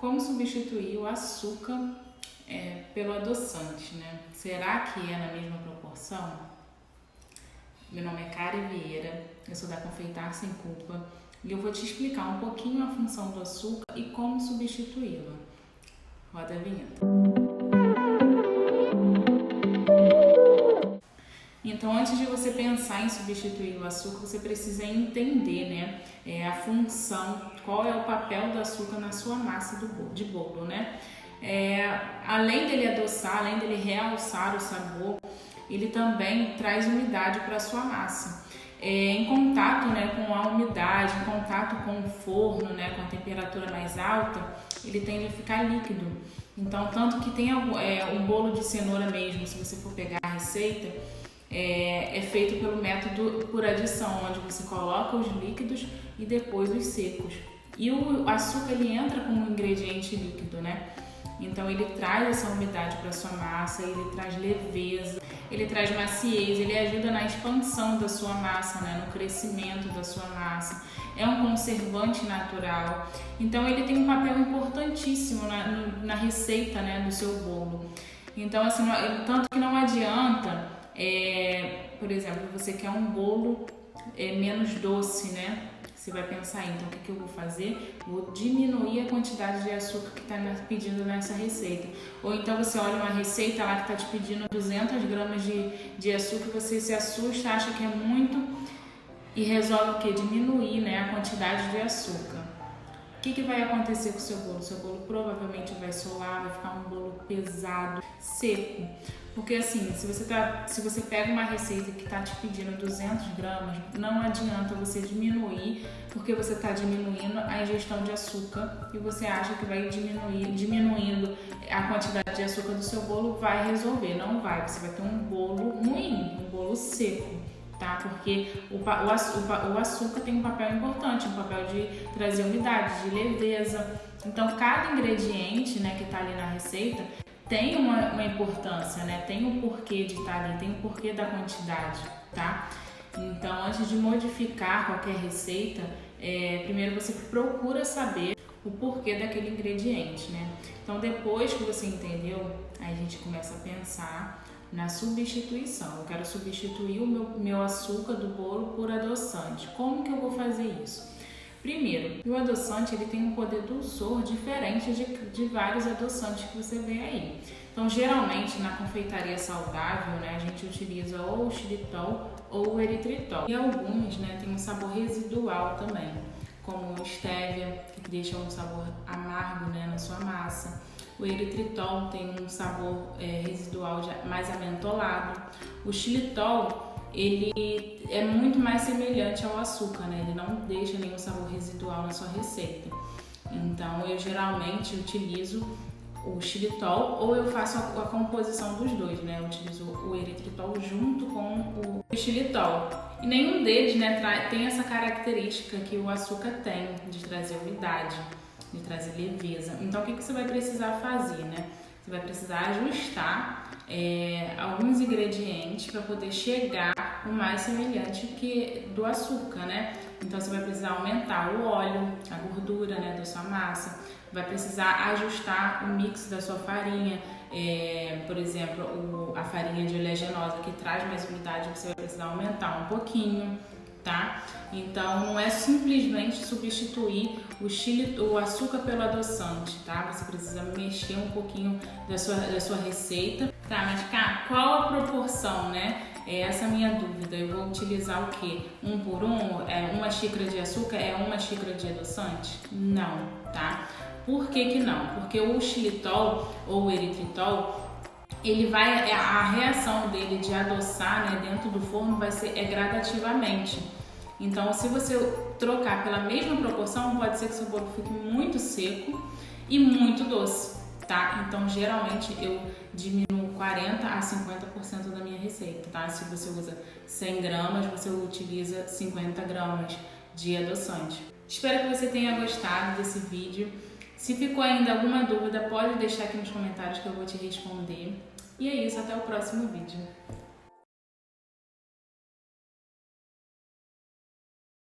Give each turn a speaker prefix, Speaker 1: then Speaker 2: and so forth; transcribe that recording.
Speaker 1: Como substituir o açúcar pelo adoçante, né? Será que é na mesma proporção? Meu nome é Karen Vieira, eu sou da Confeitar Sem Culpa e eu vou te explicar um pouquinho a função do açúcar e como substituí-la. Roda a vinheta. Então, antes de você pensar em substituir o açúcar, você precisa entender, né, a função, qual é o papel do açúcar na sua massa de bolo, né? Além dele adoçar, além dele realçar o sabor, ele também traz umidade para a sua massa. Em contato, né, com a umidade, em contato com o forno, né, com a temperatura mais alta, ele tende a ficar líquido. Então, tanto que tem o bolo de cenoura mesmo, se você for pegar a receita, é feito pelo método por adição, onde você coloca os líquidos e depois os secos. E o açúcar, ele entra como um ingrediente líquido, né? Então ele traz essa umidade para sua massa, ele traz leveza, ele traz maciez, ele ajuda na expansão da sua massa, né? No crescimento da sua massa. É um conservante natural. Então ele tem um papel importantíssimo na receita, né, do seu bolo. Então, assim, tanto que não adianta, por exemplo, você quer um bolo menos doce, né? Você vai pensar, então, o que eu vou fazer? Vou diminuir a quantidade de açúcar que está pedindo nessa receita. Ou então você olha uma receita lá que está te pedindo 200 gramas de açúcar, você se assusta, acha que é muito e resolve o quê? Diminuir, né, a quantidade de açúcar. O que vai acontecer com o seu bolo? O seu bolo provavelmente vai solar, vai ficar um bolo pesado, seco. Porque assim, se você pega uma receita que está te pedindo 200 gramas, não adianta você diminuir, porque você está diminuindo a ingestão de açúcar e você acha que vai diminuindo a quantidade de açúcar do seu bolo, vai resolver. Não vai, você vai ter um bolo ruim, um bolo seco. Tá? Porque o açúcar tem um papel importante, um papel de trazer umidade, de leveza. Então, cada ingrediente, né, que está ali na receita tem uma importância, né? Tem o porquê de estar ali, tem o porquê da quantidade, tá? Então, antes de modificar qualquer receita, primeiro você procura saber o porquê daquele ingrediente, né? Então, depois que você entendeu, aí a gente começa a pensar na substituição. Eu quero substituir o meu açúcar do bolo por adoçante. Como que eu vou fazer isso? Primeiro, o adoçante, ele tem um poder dulçor diferente de vários adoçantes que você vê aí. Então, geralmente, na confeitaria saudável, né, a gente utiliza ou o xilitol ou o eritritol. E alguns, né, tem um sabor residual também, como o stevia, que deixa um sabor amargo, né, na sua massa. O eritritol tem um sabor residual mais amentolado. O xilitol, ele é muito mais semelhante ao açúcar, né? Ele não deixa nenhum sabor residual na sua receita. Então, eu geralmente utilizo o xilitol ou eu faço a composição dos dois, né? Eu utilizo o eritritol junto com o xilitol. E nenhum deles, né, tem essa característica que o açúcar tem de trazer umidade, de trazer leveza. Então, o que você vai precisar fazer, né? Você vai precisar ajustar alguns ingredientes para poder chegar o mais semelhante que do açúcar, né? Então, você vai precisar aumentar o óleo, a gordura, né, da sua massa. Vai precisar ajustar o mix da sua farinha. Por exemplo, a farinha de oleaginosa que traz mais umidade, você vai precisar aumentar um pouquinho, tá? Então, não é simplesmente substituir o açúcar pelo adoçante, tá? Você precisa mexer um pouquinho da sua receita. Tá, mas cá, qual a proporção, né? Essa é a minha dúvida. Eu vou utilizar o quê? 1 por 1? Uma xícara de açúcar é uma xícara de adoçante? Não, tá? Por que não? Porque o xilitol ou o eritritol, a reação dele de adoçar, né, dentro do forno vai ser gradativamente. Então, se você trocar pela mesma proporção, pode ser que seu bolo fique muito seco e muito doce, tá? Então, geralmente eu diminuo 40 a 50% da minha receita, tá? Se você usa 100 gramas, você utiliza 50 gramas de adoçante. Espero que você tenha gostado desse vídeo. Se ficou ainda alguma dúvida, pode deixar aqui nos comentários que eu vou te responder. E é isso, até o próximo vídeo.